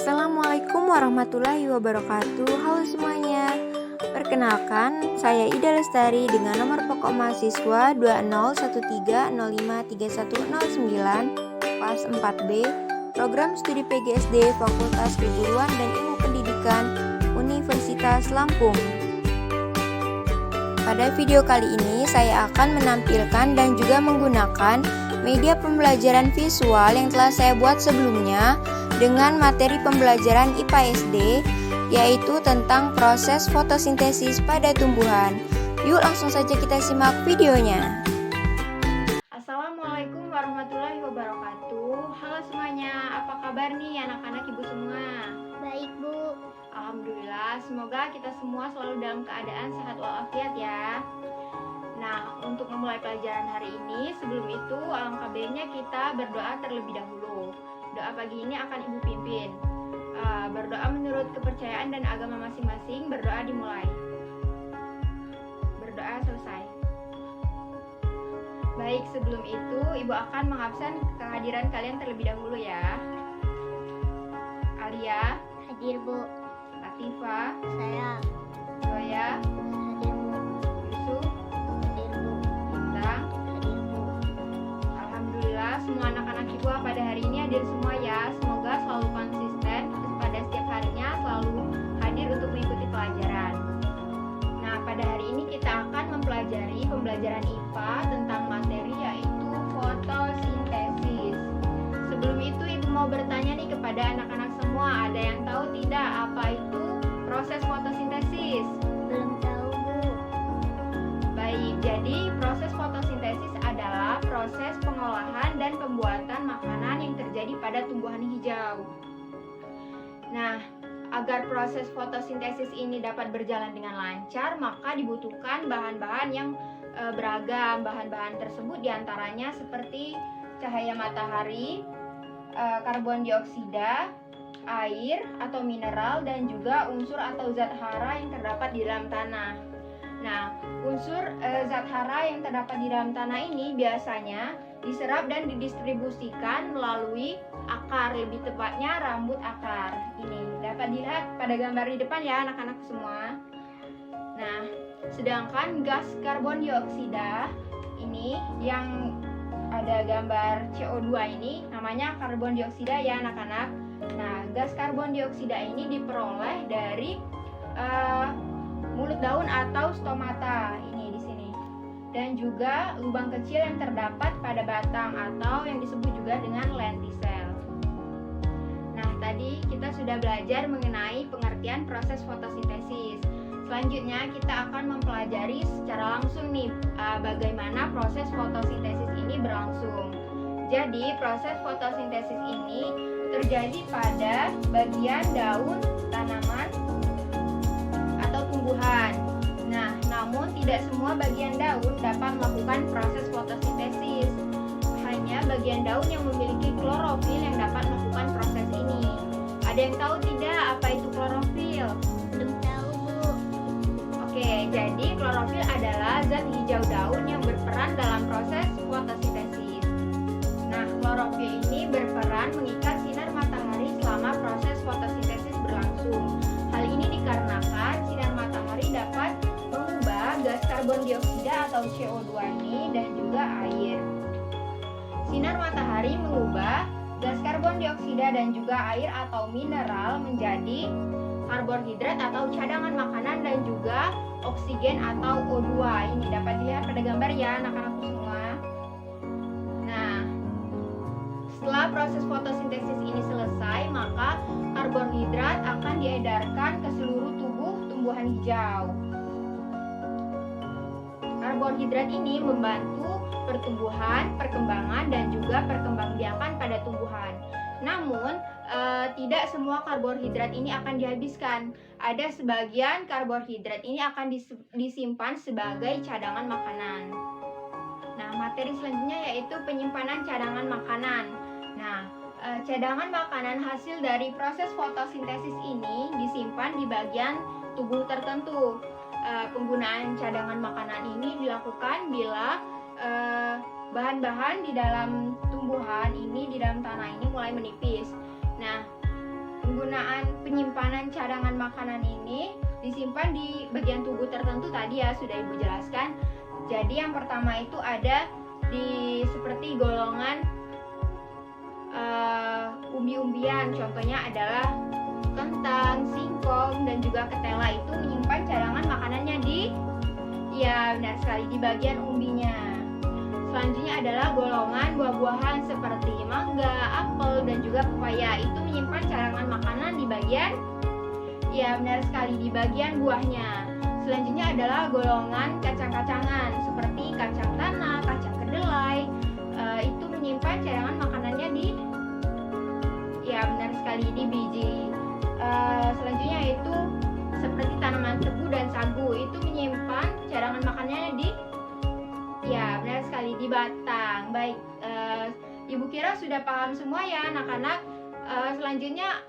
Assalamualaikum warahmatullahi wabarakatuh. Halo semuanya. Perkenalkan, saya Ida Lestari dengan nomor pokok mahasiswa 2013053109 kelas 4B, program studi PGSD Fakultas Keguruan dan Ilmu Pendidikan Universitas Lampung. Pada video kali ini saya akan menampilkan dan juga menggunakan media pembelajaran visual yang telah saya buat sebelumnya dengan materi pembelajaran IPA SD, yaitu tentang proses fotosintesis pada tumbuhan. Yuk langsung saja kita simak videonya. Assalamualaikum warahmatullahi wabarakatuh. Halo semuanya, apa kabar nih anak-anak ibu semua? Baik, Bu. Alhamdulillah, semoga kita semua selalu dalam keadaan sehat walafiat ya. Nah, untuk memulai pelajaran hari ini, sebelum itu alangkah baiknya kita berdoa terlebih dahulu. Doa pagi ini akan Ibu pimpin. Berdoa menurut kepercayaan dan agama masing-masing, berdoa dimulai. Berdoa selesai. Baik, sebelum itu Ibu akan mengabsen kehadiran kalian terlebih dahulu ya. Alia, Hadir, Bu. Latifa, Saya Zoya, hadir, Bu. Yusuf, Hadir, Bu. Bintang. Hadir, Bu. Alhamdulillah, semua anak-anak ibu pada hari ini hadir semua ya. Semoga selalu konsisten pada setiap harinya, selalu hadir untuk mengikuti pelajaran. Nah, pada hari ini kita akan mempelajari pembelajaran IPA tentang materi yaitu fotosintesis. Sebelum itu ibu mau bertanya nih kepada anak-anak semua, ada yang tahu tidak apa itu proses fotosintesis? Belum tahu, Bu. Baik, jadi proses fotosintesis adalah proses pengolahan dan pembuatan makanan yang terjadi pada tumbuhan hijau. Nah, agar proses fotosintesis ini dapat berjalan dengan lancar, maka dibutuhkan bahan-bahan yang beragam. Bahan-bahan tersebut diantaranya seperti cahaya matahari, karbon dioksida, air atau mineral, dan juga unsur atau zat hara yang terdapat di dalam tanah. Nah, unsur zat hara yang terdapat di dalam tanah ini biasanya diserap dan didistribusikan melalui akar, lebih tepatnya rambut akar. Ini dapat dilihat pada gambar di depan ya anak-anak semua. Nah, sedangkan gas karbon dioksida ini yang ada gambar CO2 ini namanya karbon dioksida ya anak-anak. Nah, gas karbon dioksida ini diperoleh dari mulut daun atau stomata ini di sini, dan juga lubang kecil yang terdapat pada batang atau yang disebut juga dengan lentisel. Nah, tadi kita sudah belajar mengenai pengertian proses fotosintesis. Selanjutnya kita akan mempelajari secara langsung nih bagaimana proses fotosintesis ini berlangsung. Jadi proses fotosintesis ini terjadi pada bagian daun tanaman atau tumbuhan. Nah, namun tidak semua bagian daun dapat melakukan proses fotosintesis. Hanya bagian daun yang memiliki klorofil yang dapat melakukan proses ini. Ada yang tahu tidak apa itu klorofil? Belum tahu, Bu. Oke, jadi klorofil adalah zat hijau daun yang berperan dalam proses fotosintesis. Nah, klorofil ini berperan mengikat sinar matahari selama proses fotosintesis berlangsung. Hal ini dikarenakan sinar matahari dapat mengubah gas karbon dioksida atau CO2 ini dan juga air. Sinar matahari mengubah gas karbon dioksida dan juga air atau mineral menjadi karbohidrat atau cadangan makanan dan juga oksigen atau O2. Ini dapat dilihat pada gambar ya anak-anakku semua. Nah, setelah proses fotosintesis ini selesai, maka karbohidrat akan diedarkan ke seluruh tubuh tumbuhan hijau. Karbohidrat ini membantu pertumbuhan, perkembangan, dan juga perkembangbiakan pada tumbuhan. Namun, tidak semua karbohidrat ini akan dihabiskan. Ada sebagian karbohidrat ini akan disimpan sebagai cadangan makanan. Nah, materi selanjutnya yaitu penyimpanan cadangan makanan. Nah, cadangan makanan hasil dari proses fotosintesis ini disimpan di bagian tubuh tertentu. Penggunaan cadangan makanan ini dilakukan bila bahan-bahan di dalam tumbuhan ini, di dalam tanah ini mulai menipis. Nah, penggunaan penyimpanan cadangan makanan ini disimpan di bagian tubuh tertentu tadi ya, sudah Ibu jelaskan. Jadi yang pertama itu ada di seperti golongan umbi-umbian, contohnya adalah kentang, singkong, dan juga ketela itu menyimpan cadangan makanannya ya benar sekali, di bagian umbinya. Selanjutnya adalah golongan buah-buahan seperti mangga, apel, dan juga pepaya itu menyimpan cadangan makanan di bagian ya benar sekali, di bagian buahnya. Selanjutnya adalah golongan kacang-kacangan seperti kacang tanah, kacang kedelai, itu menyimpan cadangan makanannya ya benar sekali, di biji. Selanjutnya itu seperti tanaman tebu dan sagu itu menyimpan cadangan makanannya ya benar sekali, di batang. Baik, Ibu kira sudah paham semua ya anak-anak. Selanjutnya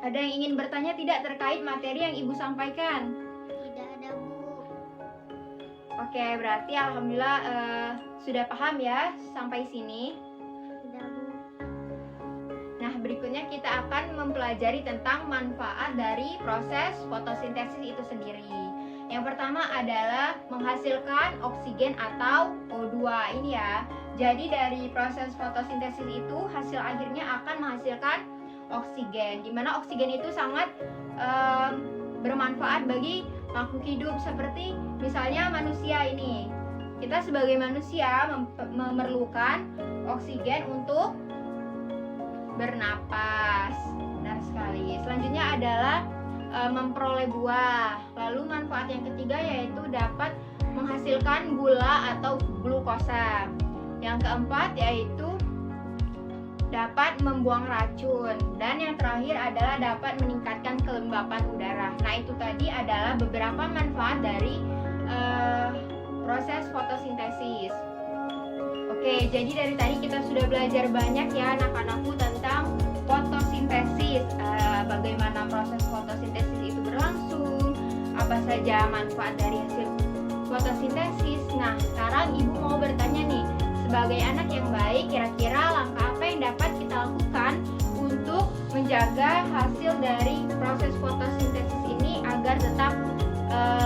ada yang ingin bertanya tidak terkait materi yang Ibu sampaikan? Tidak ada, Bu. Oke, berarti alhamdulillah sudah paham ya sampai sini. Tidak, Bu. Nah, berikutnya kita akan mempelajari tentang manfaat dari proses fotosintesis itu sendiri. Yang pertama adalah menghasilkan oksigen atau O2 ini ya. Jadi dari proses fotosintesis itu hasil akhirnya akan menghasilkan oksigen, di mana oksigen itu sangat bermanfaat bagi makhluk hidup seperti misalnya manusia ini. Kita sebagai manusia memerlukan oksigen untuk bernapas. Benar sekali. Selanjutnya adalah memperoleh buah. Lalu manfaat yang ketiga yaitu dapat menghasilkan gula atau glukosa. Yang keempat yaitu dapat membuang racun, dan yang terakhir adalah dapat meningkatkan kelembapan udara. Nah, itu tadi adalah beberapa manfaat dari proses fotosintesis. Oke, jadi dari tadi kita sudah belajar banyak ya anak-anakku tentang fotosintesis, bagaimana proses fotosintesis itu berlangsung, apa saja manfaat dari hasil fotosintesis. Nah, sekarang Ibu mau bertanya nih, sebagai anak yang baik, kira-kira langkah apa yang dapat kita lakukan untuk menjaga hasil dari proses fotosintesis ini agar tetap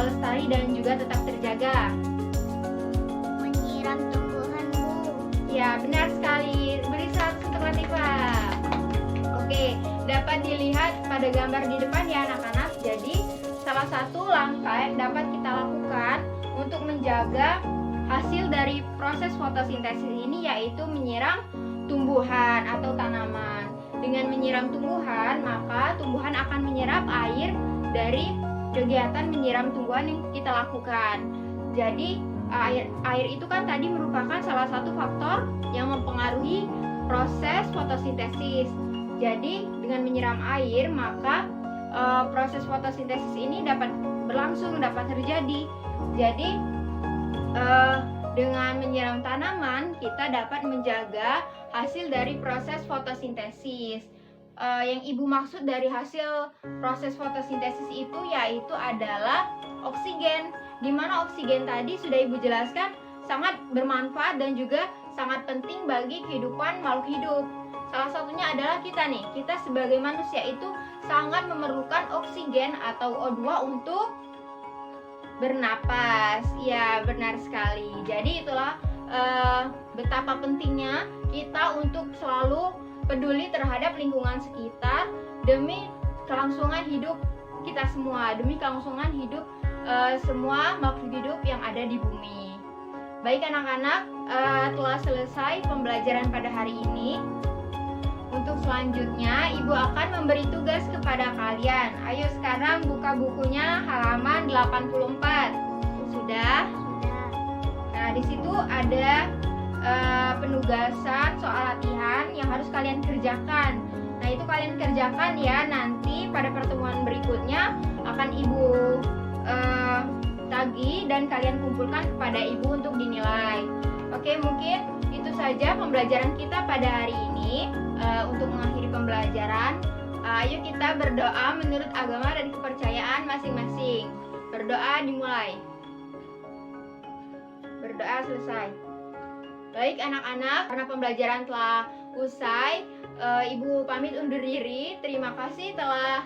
lestari dan juga tetap terjaga? Menyiram tumbuhan, Bu. Ya, benar sekali. Beri selamat untuk Latifah. Oke, dapat dilihat pada gambar di depan ya anak-anak. Jadi, salah satu langkah yang dapat kita lakukan untuk menjaga hasil dari proses fotosintesis ini yaitu menyiram tumbuhan atau tanaman. Dengan menyiram tumbuhan, maka tumbuhan akan menyerap air dari kegiatan menyiram tumbuhan yang kita lakukan. Jadi, air itu kan tadi merupakan salah satu faktor yang mempengaruhi proses fotosintesis. Jadi dengan menyiram air maka proses fotosintesis ini dapat berlangsung, dapat terjadi. Jadi dengan menyiram tanaman kita dapat menjaga hasil dari proses fotosintesis. Yang Ibu maksud dari hasil proses fotosintesis itu yaitu adalah oksigen, di mana oksigen tadi sudah Ibu jelaskan sangat bermanfaat dan juga sangat penting bagi kehidupan makhluk hidup. Salah satunya adalah kita nih, kita sebagai manusia itu sangat memerlukan oksigen atau O2 untuk bernapas. Ya, benar sekali. Jadi itulah betapa pentingnya kita untuk selalu peduli terhadap lingkungan sekitar demi kelangsungan hidup kita semua, demi kelangsungan hidup semua makhluk hidup yang ada di bumi. Baik anak-anak, telah selesai pembelajaran pada hari ini. Untuk selanjutnya, Ibu akan memberi tugas kepada kalian. Ayo sekarang buka bukunya halaman 84. Sudah? Sudah. Nah, di situ ada penugasan soal latihan yang harus kalian kerjakan. Nah, itu kalian kerjakan ya. Nanti pada pertemuan berikutnya akan Ibu tagih dan kalian kumpulkan kepada Ibu untuk dinilai. Oke, mungkin itu saja pembelajaran kita pada hari ini. Untuk mengakhiri pembelajaran, ayo kita berdoa menurut agama dan kepercayaan masing-masing. Berdoa dimulai. Berdoa selesai. Baik anak-anak, karena pembelajaran telah usai, Ibu pamit undur diri. Terima kasih telah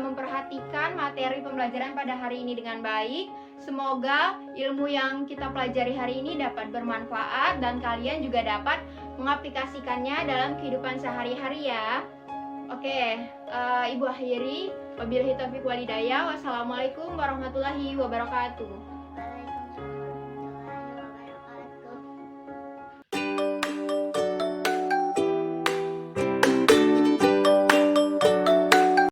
memperhatikan materi pembelajaran pada hari ini dengan baik. Semoga ilmu yang kita pelajari hari ini dapat bermanfaat dan kalian juga dapat mengaplikasikannya dalam kehidupan sehari-hari ya. Oke, Ibu akhiri. Wabillahi taufiq walhidayah. Wassalamualaikum warahmatullahi wabarakatuh.